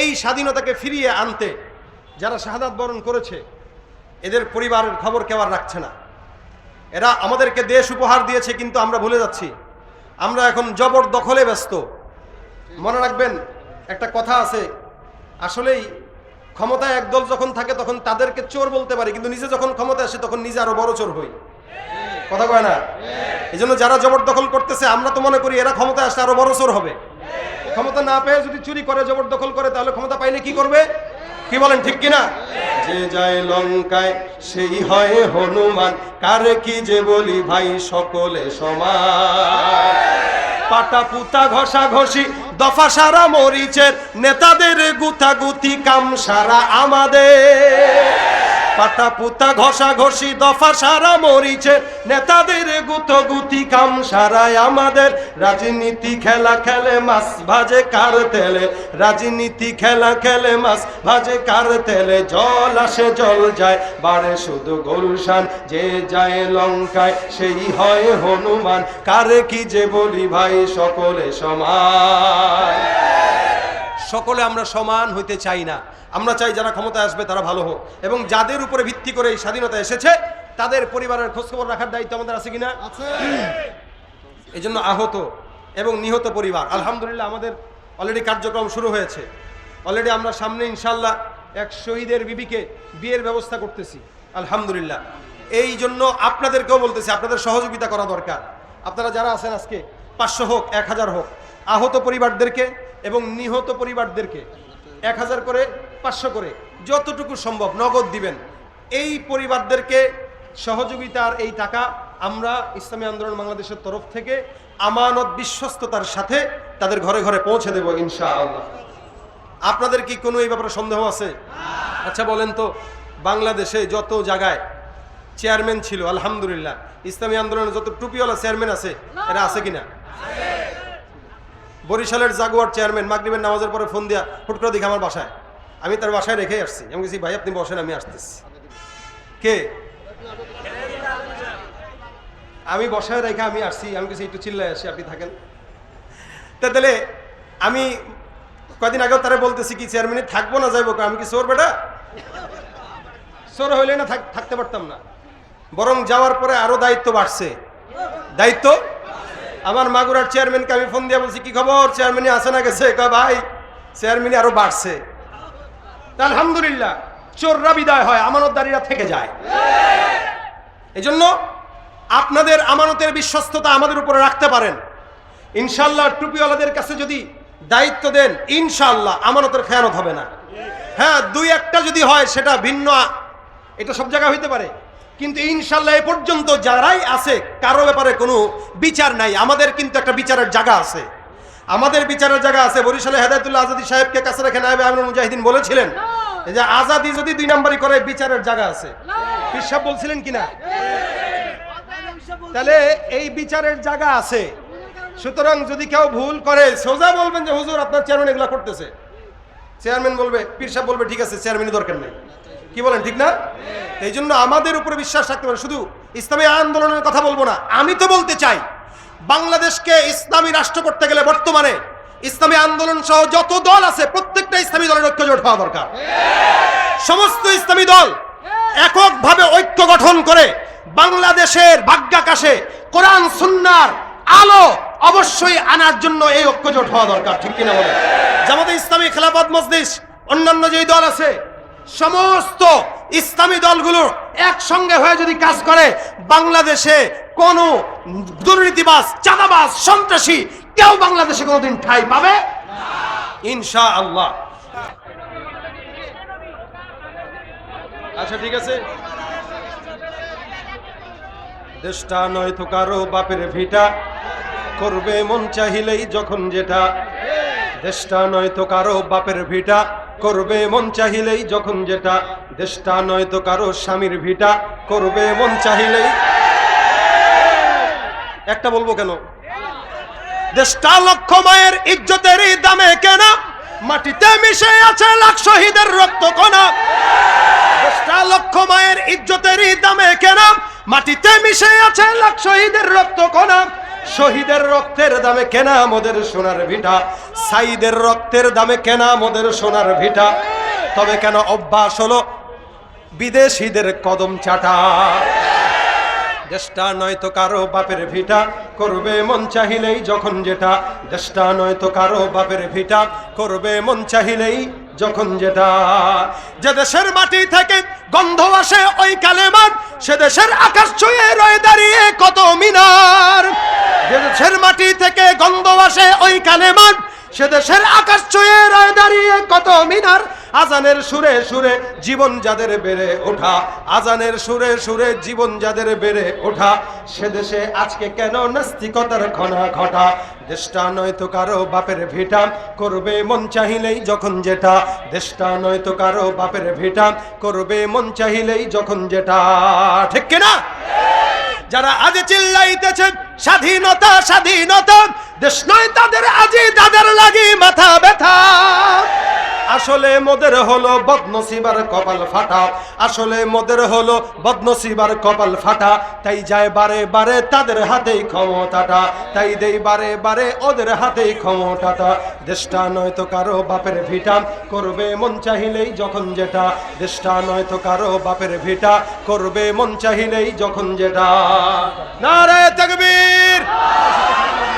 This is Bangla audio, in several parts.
এই স্বাধীনতাকে ফিরিয়ে আনতে যারা শাহাদাত বরণ করেছে এদের পরিবারের খবর কেউ আর রাখছে না। এরা আমাদেরকে দেশ উপহার দিয়েছে, কিন্তু আমরা ভুলে যাচ্ছি। আমরা এখন জবরদখলে ব্যস্ত। মনে রাখবেন, একটা কথা আছে, আসলেই ক্ষমতায় একদল যখন থাকে তখন তাদেরকে চোর বলতে পারি, কিন্তু নিজে যখন ক্ষমতায় আসে তখন নিজে আরো বড় চোর হই। কথা কয় না? এই জন্য যারা জবরদখল করতেছে আমরা তো মনে করি এরা ক্ষমতায় আসলে আরো বড় চোর হবে। ক্ষমতা না পেয়ে যদি চুরি করে, জবরদখল করে, তাহলে ক্ষমতা পাইলে কি করবে? কি বলেন, ঠিক কিনা? যে যায় লঙ্কায় সেই হয় হনুমান, কারে কি যে বলি ভাই সকলে সমান। পাটা পুতা ঘষা ঘষি দফা সারা মরিচের, নেতাদের গুতাগুতি কাম সারা আমাদের। পাটা পুতা ঘষা ঘষি দফা সারা মরিচের, নেতাদের গুতগুতি কাম সারায় আমাদের। রাজনীতি খেলা খেলে মাছ ভাজে কার তেলে, রাজনীতি খেলা খেলে মাছ ভাজে কার তেলে। জল আসে জল যায়, বাড়ে শুধু গুলশান, যে যায় লঙ্কায় সেই হয় হনুমান, কারে কি যে বলি ভাই সকলে সমান। সকলে আমরা সমান হইতে চাই না, আমরা চাই যারা ক্ষমতায় আসবে তারা ভালো হোক, এবং যাদের উপরে ভিত্তি করে এই স্বাধীনতা এসেছে তাদের পরিবারের খোঁজখবর রাখার দায়িত্ব আমাদের আছে কিনা? এই জন্য আহত এবং নিহত পরিবার, আলহামদুলিল্লাহ আমাদের অলরেডি কার্যক্রম শুরু হয়েছে। অলরেডি আমরা সামনে ইনশাল্লাহ এক শহীদের বিবিকে বিয়ের ব্যবস্থা করতেছি, আলহামদুলিল্লাহ। এই জন্য আপনাদেরকেও বলতেছি, আপনাদের সহযোগিতা করা দরকার। আপনারা যারা আছেন আজকে 500 হোক 1000 হোক, আহত পরিবারদেরকে এবং নিহত পরিবারদেরকে 1000 করে 500 করে যতটুকু সম্ভব নগদ দিবেন। এই পরিবারদেরকে সহযোগিতার এই টাকা আমরা ইসলামী আন্দোলন বাংলাদেশের তরফ থেকে আমানত বিশ্বস্ততার সাথে তাদের ঘরে ঘরে পৌঁছে দেব ইনশাআল্লাহ। আপনাদের কি কোনো এই ব্যাপারে সন্দেহ আছে? আচ্ছা বলেন তো, বাংলাদেশে যত জায়গায় চেয়ারম্যান ছিল, আলহামদুলিল্লাহ ইসলামী আন্দোলনের যত টুপিওয়ালা চেয়ারম্যান আছে, এরা আছে কিনা? বরিশালের জাগুয়ার চেয়ারম্যান মাগরিবের নামাজের পরে ফোন দিয়া হুট করে দেখে আমার বাসায়, আমি তার বাসায় রেখে আসছি। আমি বলছি ভাই আপনি বসেন, আমি আসতেছি। কে? আমি বসায় রেখে আমি আসছি, আমি কিছু একটু চিল্লায় আসি, আপনি থাকেন। তাহলে আমি কদিন আগেও তারা বলতেছি কি চেয়ারম্যানে থাকবো না যাইবো, আমি কি চোর বেটা? চোর হইলে না থাকতে পারতাম না, বরং যাওয়ার পরে আরো দায়িত্ব বাড়ছে। দায়িত্ব আমার মাগুরার চেয়ারম্যানকে আমি ফোন দিয়ে বলছি কি খবর, চেয়ারম্যানই আছে না গেছে? কয় ভাই চেয়ারম্যানই আরো বাড়ছে। আলহামদুলিল্লাহ চোররা বিদায় হয়, আমানতদারীরা থেকে যায়। এই জন্য আপনাদের আমানতের বিশ্বস্ততা আমাদের উপরে রাখতে পারেন ইনশাআল্লাহ। টুপিওয়ালাদের কাছে যদি দায়িত্ব দেন ইনশাআল্লাহ আমানতের খেয়ানত হবে না। হ্যাঁ 2-1টা যদি হয় সেটা ভিন্ন, এটা সব জায়গায় হইতে পারে, কিন্তু ইনশাআল্লাহ এ পর্যন্ত যারাই আছে কারো ব্যাপারে কোনো বিচার নাই। আমাদের কিন্তু একটা বিচারের জায়গা আছে, আমাদের বিচারের জায়গা আছে। বরিশালে হেদায়েতুল্লাহ আজাদী সাহেবকে কাছে রেখে নায়েবে আমিনুল মুজাহিদিন বলেছিলেন যে আজাদী যদি 2 নম্বরই করে বিচারের জায়গা আছে। পীর সাহেব বলছিলেন কিনা? তাহলে এই বিচারের জায়গা আছে। সুতরাং যদি কেউ ভুল করে সোজা বলবেন যে হুজুর আপনার চেয়ারম্যান এগুলা করতেছে। চেয়ারম্যান বলবে, পীর সাহেব বলবে ঠিক আছে চেয়ারম্যানই দরকার নেই। কি বলেন, ঠিক না? এই জন্য আমাদের উপরে বিশ্বাস রাখতে পারে। শুধু ইসলামী আন্দোলনের কথা বলবো না, আমি তো বলতে চাই বাংলাদেশকে ইসলামী রাষ্ট্র করতে গেলে বর্তমানে ইসলামী আন্দোলন সহ যত দল আছে প্রত্যেকটা ইসলামী দলের ঐক্য জোট হওয়া দরকার। সমস্ত ইসলামী দল এককভাবে ঐক্য গঠন করে বাংলাদেশের ভাগ্যাকাশে কোরআন সুন্নাহর আলো অবশ্যই আনার জন্য এই ঐক্য জোট হওয়া দরকার, ঠিক কিনা বলেন? জামাতে ইসলামী, খেলাফত মজলিস, অন্যান্য যেই দল আছে সমস্ত ইসলামী দলগুলো একসঙ্গে হয়ে যদি কাজ করে বাংলাদেশে কোন দুর্নীতিবাজ, চাঁদাবাজ, সন্ত্রাসী কেউ বাংলাদেশে কোনোদিন ঠাঁই পাবে ইনশাআল্লাহ। আচ্ছা ঠিক আছে। দেশটা নয়তো কারো বাপের ভিটা, করবে মন চাহিলেই যখন যেটা। দেশটা নয়তো কারো বাপের ভিটা, করবে মন চাহিলেই যখন যেটা। দেশটা নয়তো কারো স্বামীর ভিটা, করবে মন চাহিলেই। একটা বলবো কেন? দেশটা লক্ষ মায়ের ইজ্জতের দামে কেনা, মাটিতে মিশে আছে লাখ শহীদের রক্ত কণা। দেশটা লক্ষ মায়ের ইজ্জতের দামে কেনা, মাটিতে মিশে আছে লাখ শহীদের রক্ত কণা। শহীদের রক্তের দামে কেনা মোদের সোনার ভিটা, সাইদের রক্তের দামে কেনা মোদের সোনার ভিটা। তবে কেন অভ্যাস হলো বিদেশিদের কদম চাটা? দেশটা নয়তো কারো বাপের ভিটা, করবে মন চাহিলেই যখন যেটা। দেশটা নয়তো কারো বাপের ভিটা, করবে মন চাহিলেই যখন যেটা। যে দেশের মাটি থেকে গন্ধ আসে ওই কালেমার, সে দেশের আকাশ ছুঁয়ে রয়ে দাঁড়িয়ে কত মিনার। যে দেশের মাটি থেকে গন্ধ আসে ওই কালেমার, সে দেশের আকাশ ছুঁয়ে রয়ে দাঁড়িয়ে কত মিনার। আজানের সুরে সুরে জীবন যাদের বেড়ে ওঠা, আজানের সুরে সুরে জীবন যাদের বেড়ে ওঠা, সে দেশে আজকে কেন নাস্তিকতার ঘনা ঘটা? দেশটা নয়তো কারো বাপের ভিটা, করবে মন চাহিলেই যখন যেটা। দেশটা নয়তো কারো বাপের ভিটা, করবে মন চাহিলেই যখন যেটা। ঠিক কিনা? যারা আজ চিল্লাইতেছে স্বাধীনতা স্বাধীনতা, দেশ নয় তাদের আজি তাদের লাগি মাথা ব্যথা। আসলে মোদের হলো বদনসিবার কপাল ফাটা, আসলে মোদের হলো বদনসিবার কপাল ফাটা। তাই যায় বারে বারে তাদের হাতেই ক্ষমতাটা, তাই দেই বারে বারে ওদের হাতেই ক্ষমতাটা। দেশটা নয়তো কারো বাপের ভিটা, করবে মন চাহিলেই যখন যেটা। দেশটা নয়তো কারো বাপের ভিটা, করবে মন চাহিলেই যখন যেটা। নারে তাকবীর,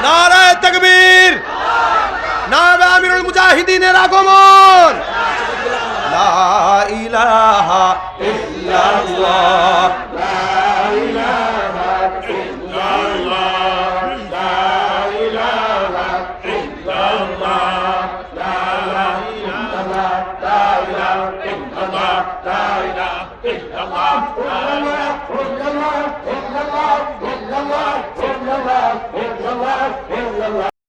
নারে তাকবীর, নারে আমিরুল মুজাহিদিনের আগমন। লা ইলাহা ইল্লাল্লাহ, লা ইলাহা ইল্লাল্লাহ, লা ইলাহা ইল্লাল্লাহ, লা ইলাহা ইল্লাল্লাহ, লা ইলাহা ইল্লাল্লাহ, ইল্লাল্লাহ, ইল্লাল্লাহ, ইল্লাল্লাহ, ইল্লাল্লাহ, ইল্লাল্লাহ, ইল্লাল্লাহ।